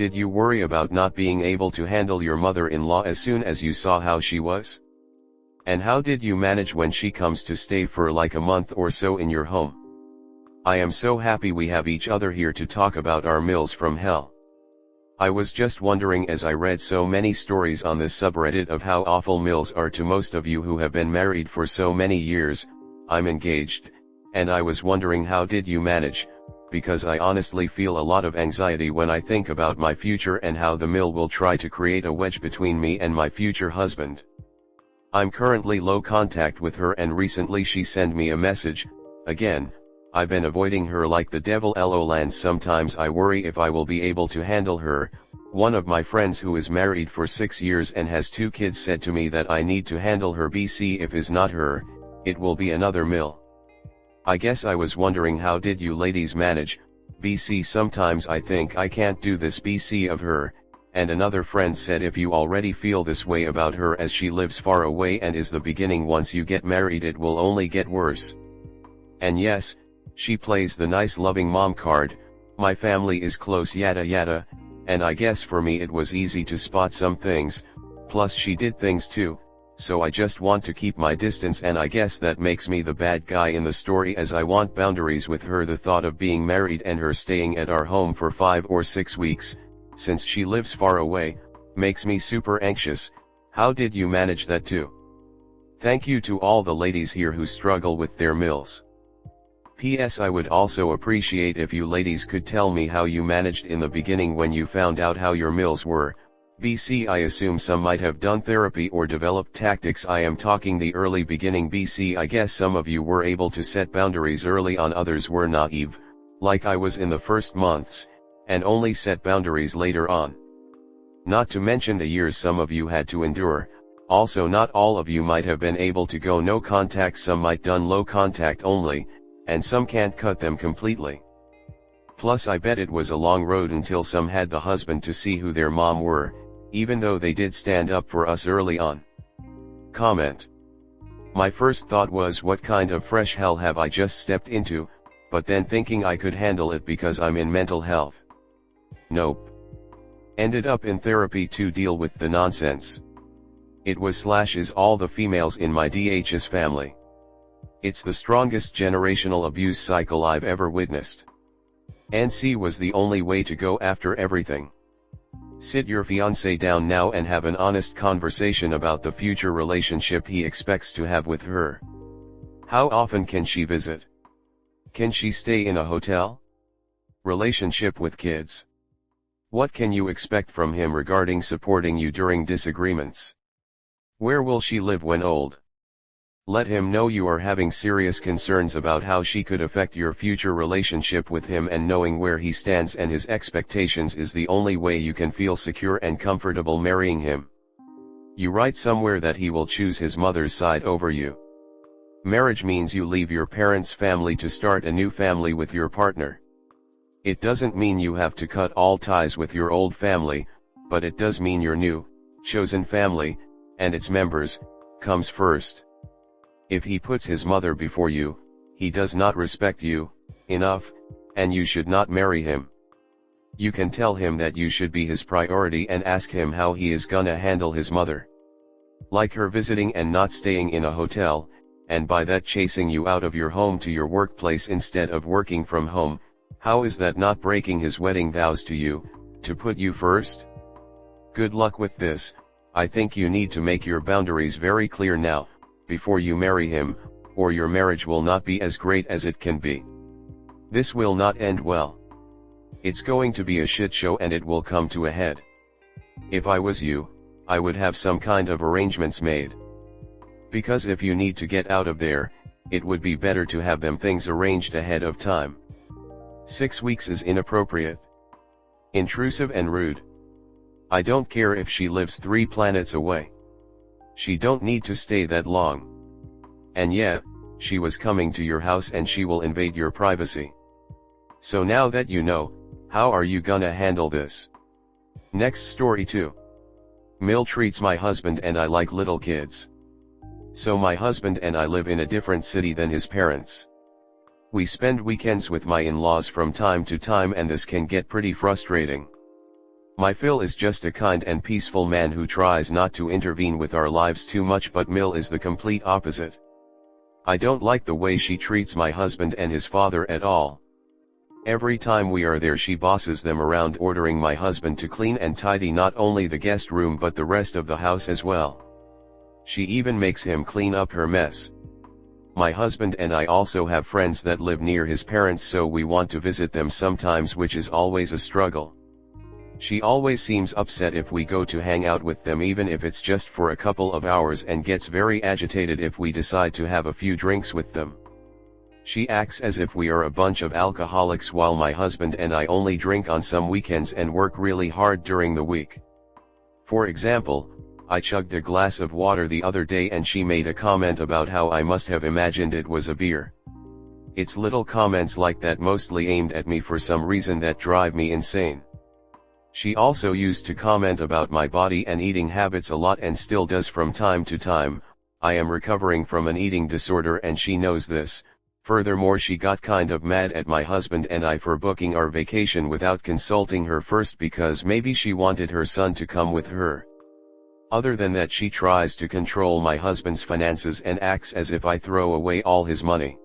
Did you worry about not being able to handle your mother-in-law as soon as you saw how she was? And how did you manage when she comes to stay for like a month or so in your home? I am so happy we have each other here to talk about our mills from hell. I was just wondering, as I read so many stories on this subreddit of how awful mills are to most of you who have been married for so many years. I'm engaged, and I was wondering, how did you manage? Because I honestly feel a lot of anxiety when I think about my future and how the mill will try to create a wedge between me and my future husband. I'm currently low contact with her, and recently she sent me a message. Again, I've been avoiding her like the devil. LOL. Sometimes I worry if I will be able to handle her. One of my friends who is married for 6 years and has 2 kids said to me that I need to handle her. BC, if is not her, it will be another mill. I guess I was wondering, how did you ladies manage? BC, sometimes I think I can't do this. BC, of her. And another friend said, if you already feel this way about her as she lives far away and is the beginning, once you get married it will only get worse. And yes, she plays the nice loving mom card, my family is close, yada yada, and I guess for me it was easy to spot some things, plus she did things too, so I just want to keep my distance, and I guess that makes me the bad guy in the story, as I want boundaries with her. The thought of being married and her staying at our home for 5 or 6 weeks, since she lives far away, makes me super anxious. How did you manage that too? Thank you to all the ladies here who struggle with their mills. P.S. I would also appreciate if you ladies could tell me how you managed in the beginning when you found out how your mills were. BC, I assume some might have done therapy or developed tactics. I am talking the early beginning. BC, I guess some of you were able to set boundaries early on, others were naive, like I was in the first months, and only set boundaries later on. Not to mention the years some of you had to endure. Also, not all of you might have been able to go no contact, some might done low contact only, and some can't cut them completely. Plus I bet it was a long road until some had the husband to see who their mom were, even though they did stand up for us early on. Comment. My first thought was, what kind of fresh hell have I just stepped into, but then thinking I could handle it because I'm in mental health. Nope. Ended up in therapy to deal with the nonsense. It was / all the females in my DH's family. It's the strongest generational abuse cycle I've ever witnessed. NC was the only way to go after everything. Sit your fiancé down now and have an honest conversation about the future relationship he expects to have with her. How often can she visit? Can she stay in a hotel? Relationship with kids. What can you expect from him regarding supporting you during disagreements? Where will she live when old? Let him know you are having serious concerns about how she could affect your future relationship with him, and knowing where he stands and his expectations is the only way you can feel secure and comfortable marrying him. You write somewhere that he will choose his mother's side over you. Marriage means you leave your parents' family to start a new family with your partner. It doesn't mean you have to cut all ties with your old family, but it does mean your new, chosen family, and its members, comes first. If he puts his mother before you, he does not respect you enough, and you should not marry him. You can tell him that you should be his priority and ask him how he is gonna handle his mother. Like her visiting and not staying in a hotel, and by that chasing you out of your home to your workplace instead of working from home. How is that not breaking his wedding vows to you, to put you first? Good luck with this. I think you need to make your boundaries very clear now, before you marry him, or your marriage will not be as great as it can be. This will not end well. It's going to be a shit show, and it will come to a head. If I was you, I would have some kind of arrangements made. Because if you need to get out of there, it would be better to have them things arranged ahead of time. 6 weeks is inappropriate, intrusive and rude. I don't care if she lives 3 planets away. She don't need to stay that long. And yeah, she was coming to your house and she will invade your privacy. So now that you know, how are you gonna handle this? Next story 2. Mill treats my husband and I like little kids. So my husband and I live in a different city than his parents. We spend weekends with my in-laws from time to time, and this can get pretty frustrating. My Phil is just a kind and peaceful man who tries not to intervene with our lives too much, but Mill is the complete opposite. I don't like the way she treats my husband and his father at all. Every time we are there she bosses them around, ordering my husband to clean and tidy not only the guest room but the rest of the house as well. She even makes him clean up her mess. My husband and I also have friends that live near his parents, so we want to visit them sometimes, which is always a struggle. She always seems upset if we go to hang out with them, even if it's just for a couple of hours, and gets very agitated if we decide to have a few drinks with them. She acts as if we are a bunch of alcoholics, while my husband and I only drink on some weekends and work really hard during the week. For example, I chugged a glass of water the other day and she made a comment about how I must have imagined it was a beer. It's little comments like that, mostly aimed at me for some reason, that drive me insane. She also used to comment about my body and eating habits a lot, and still does from time to time. I am recovering from an eating disorder and she knows this. Furthermore, she got kind of mad at my husband and I for booking our vacation without consulting her first, because maybe she wanted her son to come with her. Other than that, she tries to control my husband's finances and acts as if I throw away all his money.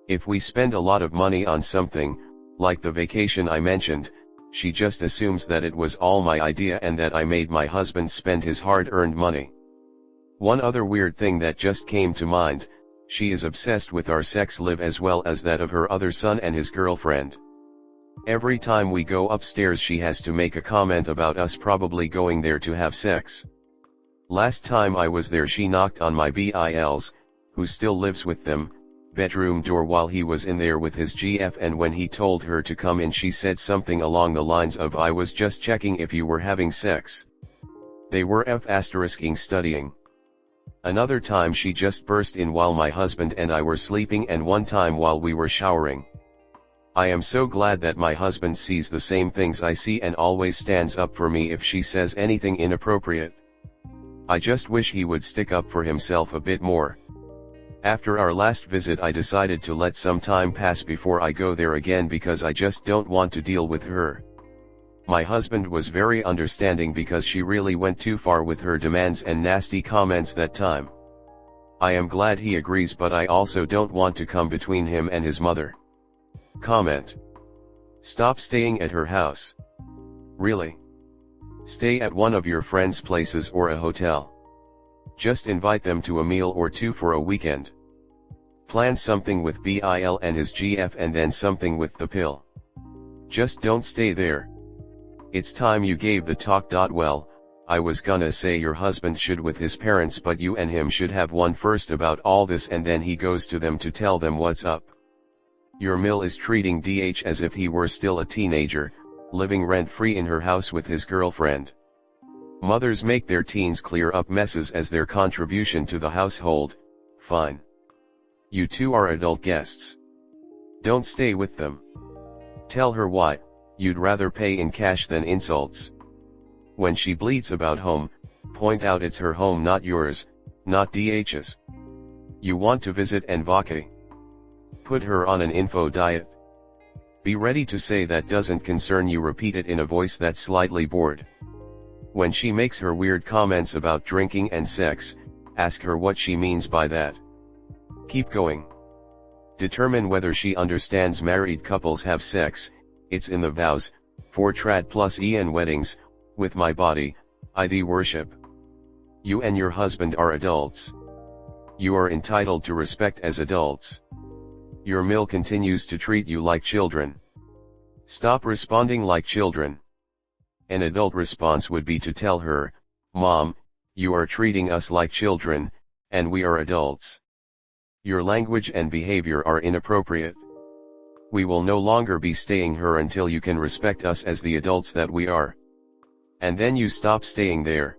If we spend a lot of money on something, like the vacation I mentioned, she just assumes that it was all my idea and that I made my husband spend his hard-earned money. One other weird thing that just came to mind: she is obsessed with our sex life as well as that of her other son and his girlfriend. Every time we go upstairs she has to make a comment about us probably going there to have sex. Last time I was there she knocked on my Bill's, who still lives with them, bedroom door while he was in there with his GF, and when he told her to come in she said something along the lines of, "I was just checking if you were having sex." They were studying. Another time she just burst in while my husband and I were sleeping, and one time while we were showering. I am so glad that my husband sees the same things I see and always stands up for me if she says anything inappropriate. I just wish he would stick up for himself a bit more. After our last visit I decided to let some time pass before I go there again, because I just don't want to deal with her. My husband was very understanding because she really went too far with her demands and nasty comments that time. I am glad he agrees, but I also don't want to come between him and his mother. Comment: stop staying at her house. Really? Stay at one of your friends' places or a hotel. Just invite them to a meal or two for a weekend. Plan something with Bill and his GF and then something with the pill. Just don't stay there. It's time you gave the talk. Well, I was gonna say your husband should with his parents, but you and him should have one first about all this, and then he goes to them to tell them what's up. Your Mill is treating DH as if he were still a teenager, living rent-free in her house with his girlfriend. Mothers make their teens clear up messes as their contribution to the household. Fine. You two are adult guests. Don't stay with them. Tell her why. You'd rather pay in cash than insults. When she bleats about home, point out it's her home, not yours, not DH's. You want to visit and vacay. Put her on an info diet. Be ready to say that doesn't concern you. Repeat it in a voice that's slightly bored. When she makes her weird comments about drinking and sex, ask her what she means by that. Keep going. Determine whether she understands married couples have sex. It's in the vows, for trad plus en weddings, with my body, I thee worship. You and your husband are adults. You are entitled to respect as adults. Your Mill continues to treat you like children. Stop responding like children. An adult response would be to tell her, "Mom, you are treating us like children, and we are adults. Your language and behavior are inappropriate. We will no longer be staying here until you can respect us as the adults that we are." And then you stop staying there.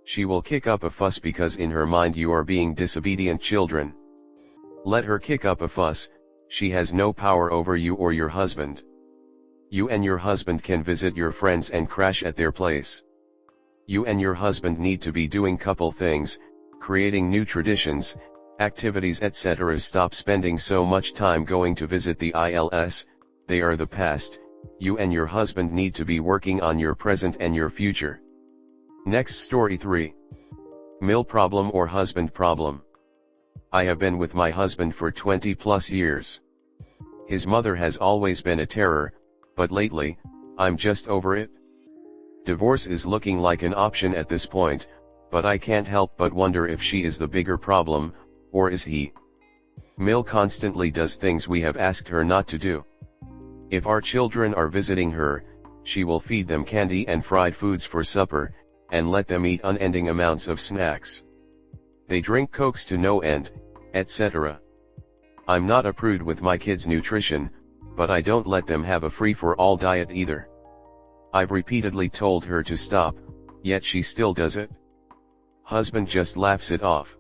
She will kick up a fuss because in her mind you are being disobedient children. Let her kick up a fuss. She has no power over you or your husband. You and your husband can visit your friends and crash at their place. You and your husband need to be doing couple things, creating new traditions, activities, etc. Stop spending so much time going to visit the ILS, they are the past. You and your husband need to be working on your present and your future. Next story 3. Mill problem or husband problem. I have been with my husband for 20 plus years. His mother has always been a terror, but lately, I'm just over it. Divorce is looking like an option at this point, but I can't help but wonder if she is the bigger problem, or is he. Mill constantly does things we have asked her not to do. If our children are visiting her, she will feed them candy and fried foods for supper, and let them eat unending amounts of snacks. They drink Cokes to no end, etc. I'm not a prude with my kids' nutrition, but I don't let them have a free-for-all diet either. I've repeatedly told her to stop, yet she still does it. Husband just laughs it off.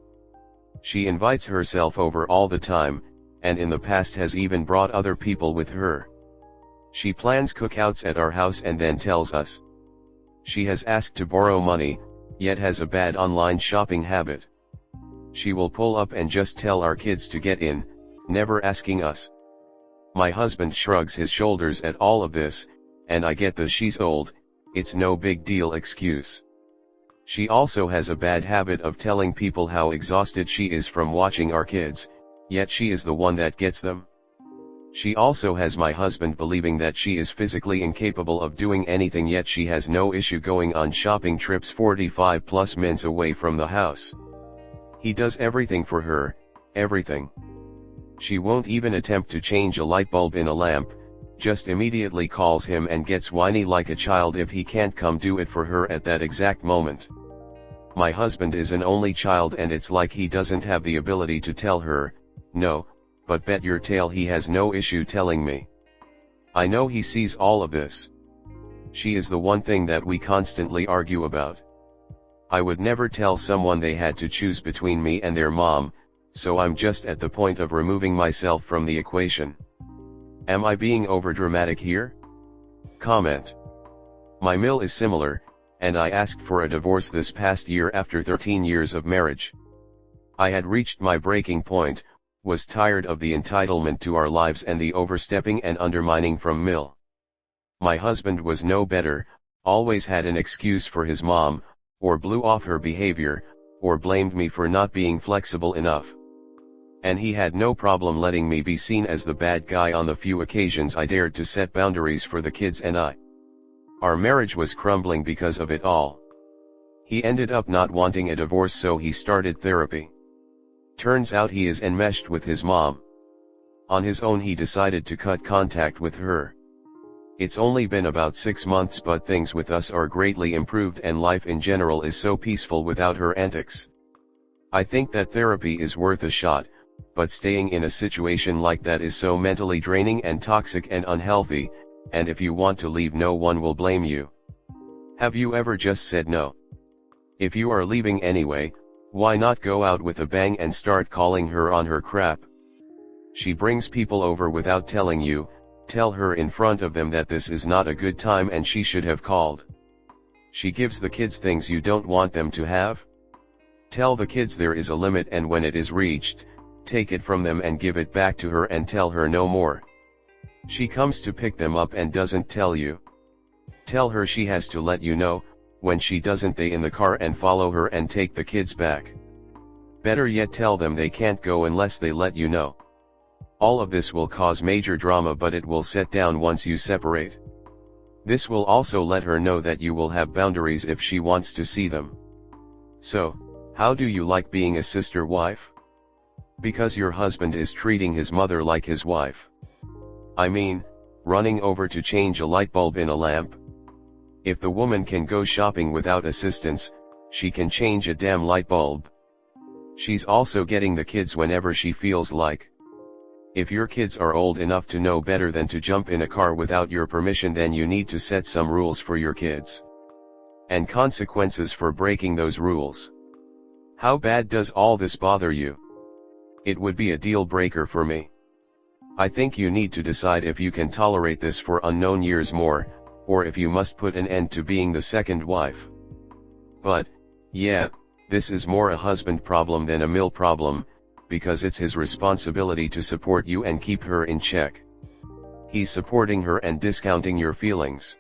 She invites herself over all the time, and in the past has even brought other people with her. She plans cookouts at our house and then tells us. She has asked to borrow money, yet has a bad online shopping habit. She will pull up and just tell our kids to get in, never asking us. My husband shrugs his shoulders at all of this, and I get the she's old, it's no big deal excuse. She also has a bad habit of telling people how exhausted she is from watching our kids, yet she is the one that gets them. She also has my husband believing that she is physically incapable of doing anything, yet she has no issue going on shopping trips 45 plus minutes away from the house. He does everything for her, everything. She won't even attempt to change a light bulb in a lamp, just immediately calls him and gets whiny like a child if he can't come do it for her at that exact moment. My husband is an only child and it's like he doesn't have the ability to tell her, no, but bet your tail he has no issue telling me. I know he sees all of this. She is the one thing that we constantly argue about. I would never tell someone they had to choose between me and their mom, so I'm just at the point of removing myself from the equation. Am I being overdramatic here? Comment. My mill is similar, and I asked for a divorce this past year after 13 years of marriage. I had reached my breaking point, was tired of the entitlement to our lives and the overstepping and undermining from mill. My husband was no better, always had an excuse for his mom, or blew off her behavior, or blamed me for not being flexible enough. And he had no problem letting me be seen as the bad guy on the few occasions I dared to set boundaries for the kids and I. Our marriage was crumbling because of it all. He ended up not wanting a divorce, so he started therapy. Turns out he is enmeshed with his mom. On his own he decided to cut contact with her. It's only been about 6 months, but things with us are greatly improved and life in general is so peaceful without her antics. I think that therapy is worth a shot, but staying in a situation like that is so mentally draining and toxic and unhealthy, and if you want to leave no one will blame you. Have you ever just said no? If you are leaving anyway, why not go out with a bang and start calling her on her crap? She brings people over without telling you, tell her in front of them that this is not a good time and she should have called. She gives the kids things you don't want them to have. Tell the kids there is a limit, and when it is reached, take it from them and give it back to her and tell her no more. She comes to pick them up and doesn't tell you. Tell her she has to let you know. When she doesn't, they in the car and follow her and take the kids back. Better yet, tell them they can't go unless they let you know. All of this will cause major drama, but it will set down once you separate. This will also let her know that you will have boundaries if she wants to see them. So, how do you like being a sister wife? Because your husband is treating his mother like his wife. I mean, running over to change a light bulb in a lamp. If the woman can go shopping without assistance, she can change a damn light bulb. She's also getting the kids whenever she feels like. If your kids are old enough to know better than to jump in a car without your permission, then you need to set some rules for your kids. And consequences for breaking those rules. How bad does all this bother you? It would be a deal breaker for me. I think you need to decide if you can tolerate this for unknown years more, or if you must put an end to being the second wife. But, yeah, this is more a husband problem than a mill problem, because it's his responsibility to support you and keep her in check. he's supporting her and discounting your feelings.